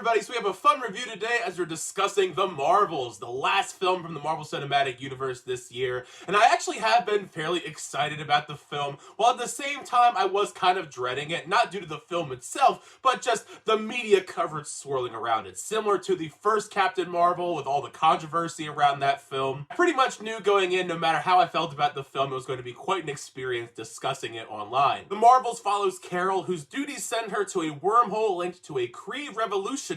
everybody, so we have a fun review today as we're discussing The Marvels, the last film from the Marvel Cinematic Universe this year. And I actually have been fairly excited about the film, while at the same time I was kind of dreading it, not due to the film itself, but just the media coverage swirling around it. Similar to the first Captain Marvel with all the controversy around that film. I pretty much knew going in, no matter how I felt about the film, it was going to be quite an experience discussing it online. The Marvels follows Carol, whose duties send her to a wormhole linked to a Kree revolutionary.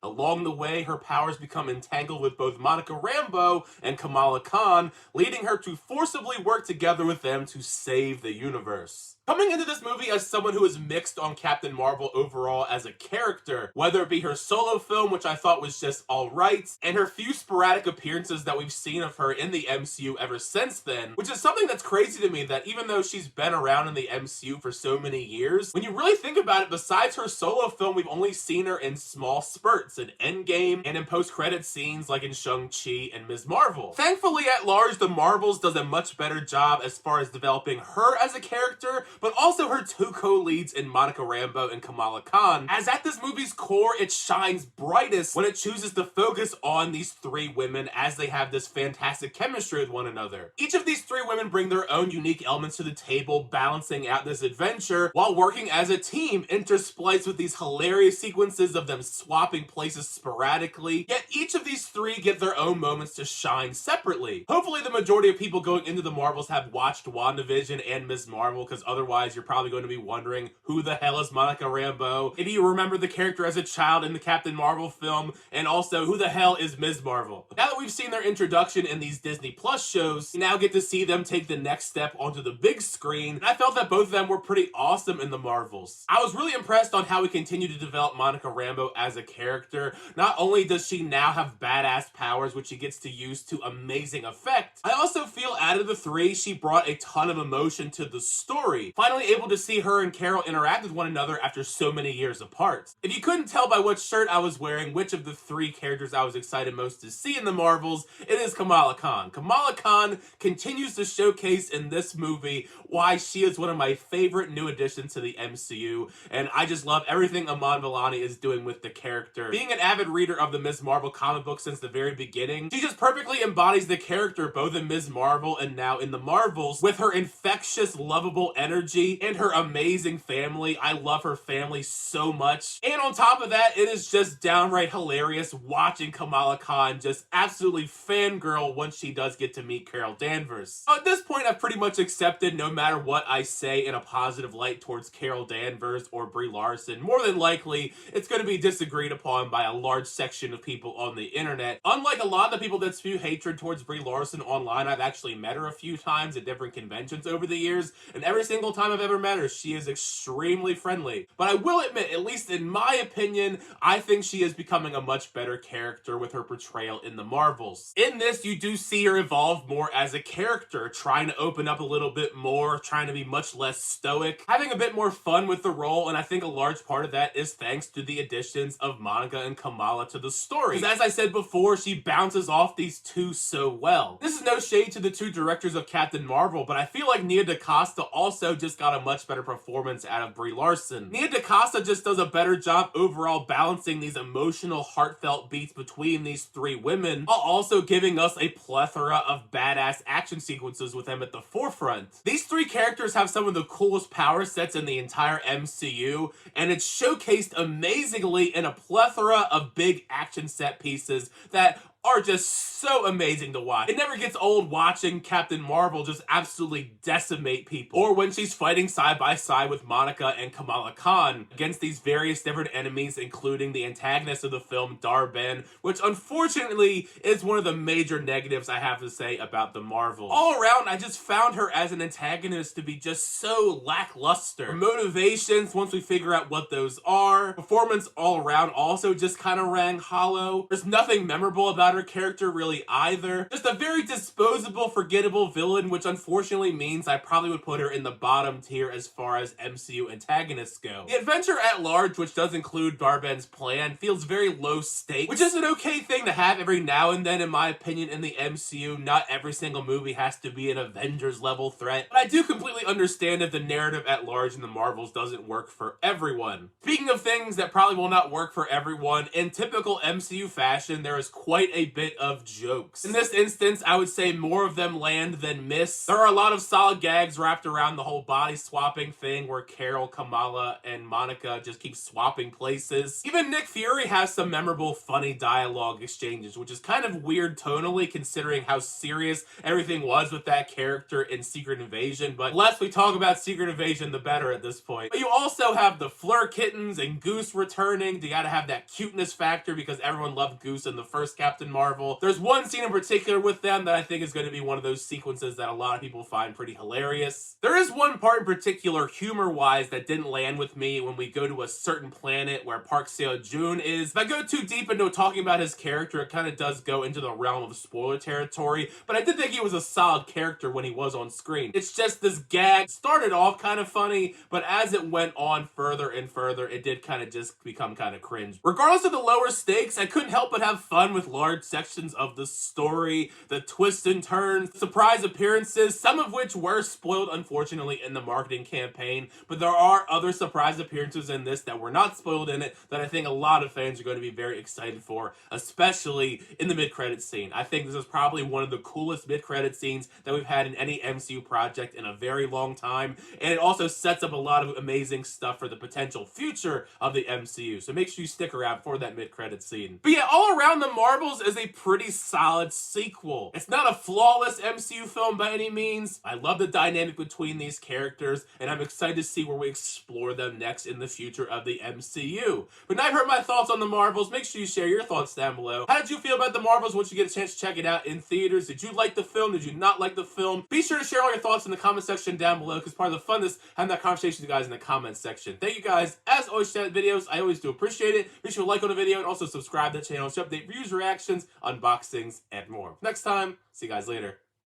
Along the way, her powers become entangled with both Monica Rambeau and Kamala Khan, leading her to forcibly work together with them to save the universe. Coming into this movie as someone who is mixed on Captain Marvel overall as a character, whether it be her solo film, which I thought was just alright, and her few sporadic appearances that we've seen of her in the MCU ever since then, which is something that's crazy to me, that even though she's been around in the MCU for so many years, when you really think about it, besides her solo film, we've only seen her in small spurts, in Endgame, and in post-credit scenes like in Shang-Chi and Ms. Marvel. Thankfully, at large, The Marvels does a much better job as far as developing her as a character, but also her two co-leads in Monica Rambeau and Kamala Khan, as at this movie's core, it shines brightest when it chooses to focus on these three women as they have this fantastic chemistry with one another. Each of these three women bring their own unique elements to the table, balancing out this adventure while working as a team, interspliced with these hilarious sequences of them swapping places sporadically, yet each of these three get their own moments to shine separately. Hopefully the majority of people going into The Marvels have watched WandaVision and Ms. Marvel, because otherwise you're probably going to be wondering who the hell is Monica Rambeau, if you remember the character as a child in the Captain Marvel film, and also who the hell is Ms. Marvel. Now that we've seen their introduction in these Disney Plus shows, we now get to see them take the next step onto the big screen, and I felt that both of them were pretty awesome in The Marvels. I was really impressed on how we continue to develop Monica Rambeau as a character. Not only does she now have badass powers, which she gets to use to amazing effect, I also feel out of the three, she brought a ton of emotion to the story. Finally able to see her and Carol interact with one another after so many years apart. If you couldn't tell by what shirt I was wearing which of the three characters I was excited most to see in the Marvels, it is Kamala Khan. Kamala Khan continues to showcase in this movie why she is one of my favorite new additions to the MCU, and I just love everything Iman Vellani is doing with the character. Being an avid reader of the Ms. Marvel comic book since the very beginning, she just perfectly embodies the character both in Ms. Marvel and now in the Marvels, with her infectious, lovable energy and her amazing family. I love her family so much. And on top of that, it is just downright hilarious watching Kamala Khan just absolutely fangirl once she does get to meet Carol Danvers. At this point, I've pretty much accepted no matter what I say in a positive light towards Carol Danvers or Brie Larson, more than likely it's going to be disagreed upon by a large section of people on the internet. Unlike a lot of the people that spew hatred towards Brie Larson online, I've actually met her a few times at different conventions over the years, and every single time I've ever met her, she is extremely friendly. But I will admit, at least in my opinion, I think she is becoming a much better character with her portrayal in the Marvels. In this, you do see her evolve more as a character, trying to open up a little bit more, trying to be much less stoic, having a bit more fun with the role, and I think a large part of that is thanks to the additions of Monica and Kamala to the story. Because as I said before, she bounces off these two so well. This is no shade to the two directors of Captain Marvel, but I feel like Nia DaCosta also just got a much better performance out of Brie Larson. Nia DaCosta just does a better job overall balancing these emotional, heartfelt beats between these three women, while also giving us a plethora of badass action sequences with them at the forefront. These three characters have some of the coolest power sets in the entire MCU, and it's showcased amazingly in a plethora of big action set pieces that are just so amazing to watch. It never gets old watching Captain Marvel just absolutely decimate people, or when she's fighting side by side with Monica and Kamala Khan against these various different enemies, including the antagonist of the film, Dar-Ben, which unfortunately is one of the major negatives I have to say about the Marvels. All around, I just found her as an antagonist to be just so lackluster. Her motivations, once we figure out what those are, performance all around also just kind of rang hollow. There's nothing memorable about about her character really either. Just a very disposable, forgettable villain, which unfortunately means I probably would put her in the bottom tier as far as MCU antagonists go. The adventure at large, which does include Dar-Ben's plan, feels very low stakes, which is an okay thing to have every now and then in my opinion in the MCU. Not every single movie has to be an Avengers level threat, but I do completely understand if the narrative at large in the Marvels doesn't work for everyone. Speaking of things that probably will not work for everyone, in typical MCU fashion, there is quite a bit of jokes. In this instance, I would say more of them land than miss. There are a lot of solid gags wrapped around the whole body swapping thing where Carol, Kamala, and Monica just keep swapping places. Even Nick Fury has some memorable, funny dialogue exchanges, which is kind of weird tonally considering how serious everything was with that character in Secret Invasion, but the less we talk about Secret Invasion, the better at this point. But you also have the Fleur kittens and Goose returning. You gotta have that cuteness factor because everyone loved Goose in the first Captain Marvel. There's one scene in particular with them that I think is going to be one of those sequences that a lot of people find pretty hilarious. There is one part in particular, humor-wise, that didn't land with me when we go to a certain planet where Park Seo-joon is. If I go too deep into talking about his character, it kind of does go into the realm of spoiler territory, but I did think he was a solid character when he was on screen. It's just this gag started off kind of funny, but as it went on further and further, it did kind of just become kind of cringe. Regardless of the lower stakes, I couldn't help but have fun with large sections of the story, the twists and turns, surprise appearances, some of which were spoiled unfortunately in the marketing campaign, but there are other surprise appearances in this that were not spoiled in it that I think a lot of fans are going to be very excited for, especially in the mid-credits scene. I think this is probably one of the coolest mid-credit scenes that we've had in any MCU project in a very long time, and it also sets up a lot of amazing stuff for the potential future of the MCU, so make sure you stick around for that mid-credit scene. But yeah, all around, The Marvels is a pretty solid sequel. It's not a flawless MCU film by any means. I love the dynamic between these characters, and I'm excited to see where we explore them next in the future of the MCU. But now I've heard my thoughts on The Marvels. Make sure you share your thoughts down below. How did you feel about The Marvels once you get a chance to check it out in theaters? Did you like the film? Did you not like the film? Be sure to share all your thoughts in the comment section down below, because part of the fun is having that conversation with you guys in the comments section. Thank you guys, as always, for videos. I always do appreciate it. Be sure to like on the video and also subscribe to the channel to update reviews, reactions, unboxings, and more. Next time, see you guys later.